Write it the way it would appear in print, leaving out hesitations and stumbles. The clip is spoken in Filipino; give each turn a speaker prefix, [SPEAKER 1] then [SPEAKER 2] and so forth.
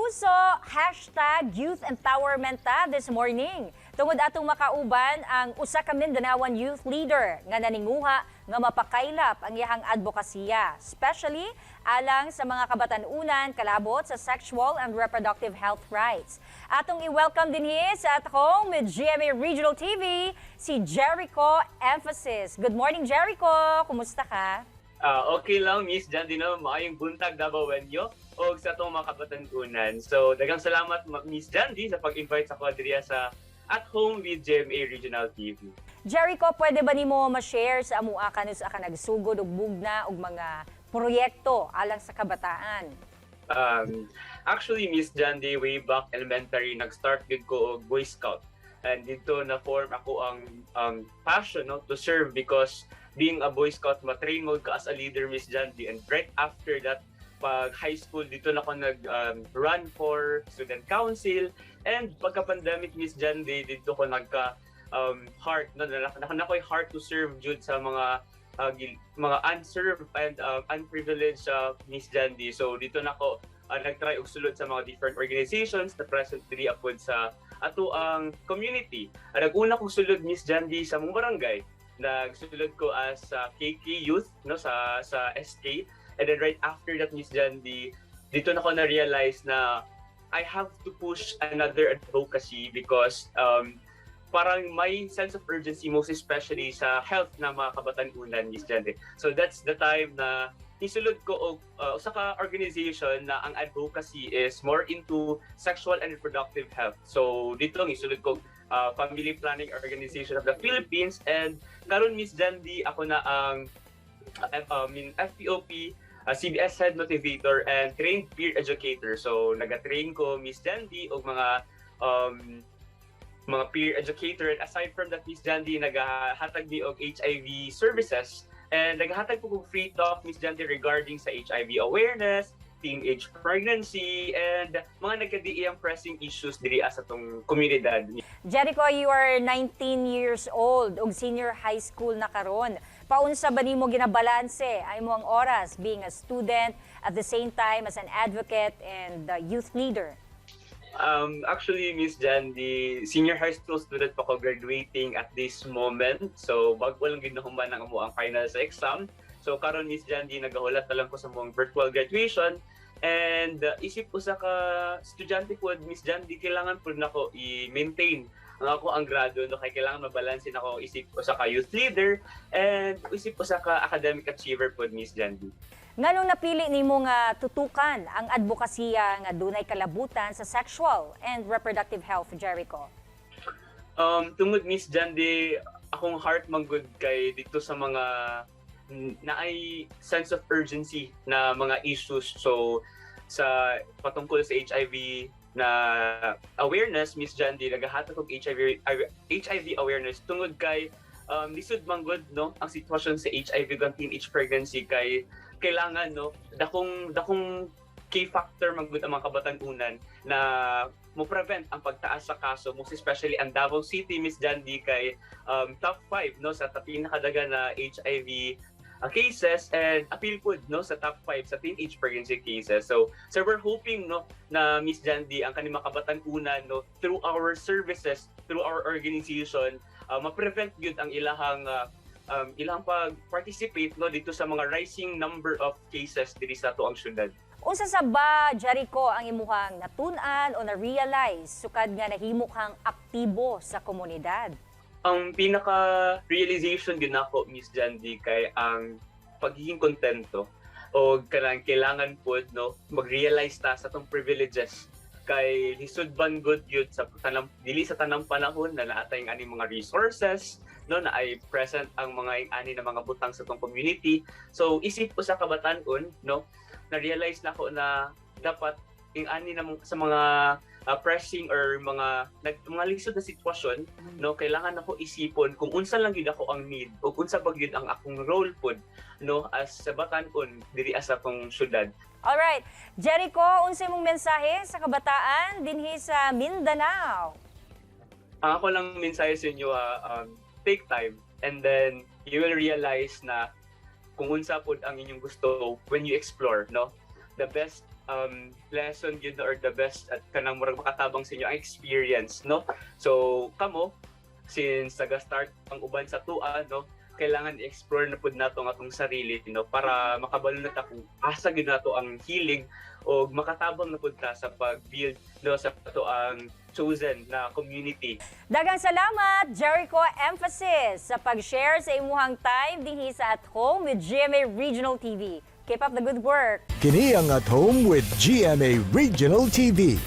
[SPEAKER 1] puso, hashtag Youth Empowerment ta this morning. Tungod atong makauban ang usa ka Mindanaoan youth leader nga naninguha nga mapakaylap ang iyahang advokasya, especially alang sa mga kabatanunan kalabot sa sexual and reproductive health rights. Atong i-welcome din sa atong with GMA Regional TV si Jericho Emphasis. Good morning, Jericho. Kumusta ka?
[SPEAKER 2] Okay lang, Miss Jan, no, maayong buntag Davaoenyo o sa itong mga kabatanunan. So, dagang salamat, Miss Jan, sa pag-invite sa Quadria sa At Home with GMA Regional TV.
[SPEAKER 1] Jericho, pwede ba nimo ma-share sa amua kanus aka nagsugod og bugna og mga proyekto alang sa kabataan?
[SPEAKER 2] Actually, Miss Jan, way back elementary, nag-start gid ko og Boy Scout. And dito na-form ako ang passion, no, to serve, because being a Boy Scout, matrain mo ka as a leader, Miss Jan. And right after that, pag high school, dito na ako nag-run for student council. And pagka-pandemic, Miss Jan, dito ko nagka-heart, no, nako'y heart to serve jud sa mga unserved and unprivileged Miss Jan. So dito na ako nag-try og sulod sa mga different organizations na presently upod sa ato ang community. Nag-una kong sulod, Miss Jan, sa mong barangay. Nagsulod ko as KK Youth, no, sa SK. And then right after that, Miss Jan, dito na ko na-realize na I have to push another advocacy because parang may sense of urgency, most especially sa health na mga kabatanunan, Miss Jan. So that's the time na isulod ko sa organization na ang advocacy is more into sexual and reproductive health. So dito ang isulod ko Family Planning Organization of the Philippines, and karon, Miss Jandy, ako na ang FPOP CBS Head Motivator and Trained Peer Educator. So naga-train ko, Miss Jandy, og mga peer educator. And aside from that, Miss Jandy, nagahatag di og HIV services. And naghahatag po kong free talk, Miss Jandy, regarding sa HIV awareness, teenage pregnancy, and mga nagkadiiyang pressing issues diri sa atong komunidad.
[SPEAKER 1] Jericho, you are 19 years old ug senior high school na karon. Paunsa ba nimo ginabalanse ay mo ang oras being a student at the same time as an advocate and youth leader?
[SPEAKER 2] Actually, Miss Jan, the senior high school student pa ko, graduating at this moment. So, bago lang ginahuman ang amo ang final sa exam. So, karon, Miss Jan, nagahulat na lang ko sa mong virtual graduation. And isip ko sa estudyante po, Miss Jan, kailangan po na ko i-maintain ang grado, no, kaya kailangan mabalansin ako, isip ko sa youth leader and isip ko sa academic achiever po, Miss Jan.
[SPEAKER 1] Nganong napili nimo nga tutukan ang advokasya nga dunay kalabutan sa sexual and reproductive health, Jericho?
[SPEAKER 2] Tungod, Miss Jan, akong heart manggod kay dito sa mga na ay sense of urgency na mga issues. So sa patungkol sa HIV na awareness, Miss Jan, nagahatag og HIV awareness tungod kay lisod manggod, no, ang sitwasyon sa HIV ug teenage pregnancy, kay kailangan, no, dakong key factor manggod ang mga kabatanunan na mo prevent ang pagtaas sa kaso, most especially ang Davao City, Miss Jan, kay top 5, no, sa pinakadaga na HIV cases, and appeal po, no, sa top 5 sa teenage pregnancy cases. So we're hoping, no, na Miss Jandy, ang kanimang kabatanunan, no, through our services, through our organization, ma-prevent yun ang ilahang pag-participate, no, dito sa mga rising number of cases diri sa tuang syudad.
[SPEAKER 1] Unsa sa ba, Jericho, ang imuhang natun-an o na-realize sukad nga nahimo kang aktibo sa komunidad?
[SPEAKER 2] Ang pinaka-realization din ako, Miss Jandy, kay ang pagiging kontento o kailangan po, no, mag-realize ta sa itong privileges kay lisod ban good yun sa dili sa tanang panahon na naatay ang aning mga resources, no, na ay present ang mga ani na mga butang sa itong community. So isip ko sa kabatanon, no, na-realize na ako na dapat yung ani na sa mga pressing or mga lisod na sitwasyon, no, kailangan ako isipon kung unsa lang gid ako ang need o unsa ba gyud ang akong role pod, no, as sa batan-on diri sa akong syudad.
[SPEAKER 1] Alright, Jericho, unsa imong mensahe sa kabataan dinhi sa Mindanao?
[SPEAKER 2] Ang ako lang mensahe sa inyo, take time and then you will realize na kung unsa pod ang inyong gusto when you explore, no. The best lesson yun or the best at kanang murag makatabang sa inyo ang experience, no? So kamo since taga-start ang uban sa tuwa, no, kailangan i-explore na pud nato ang atong sarili, no, para makabalo na ta kung asa gyud nato ang healing o makatabang na pud ta sa pag-build, no, sa ato ang chosen na community.
[SPEAKER 1] Daghang salamat, Jericho Emphasis, sa pag-share sa imuhang time dinhi sa At Home with GMA Regional TV. Keep up the good work.
[SPEAKER 3] Kini ang At Home with GMA Regional TV.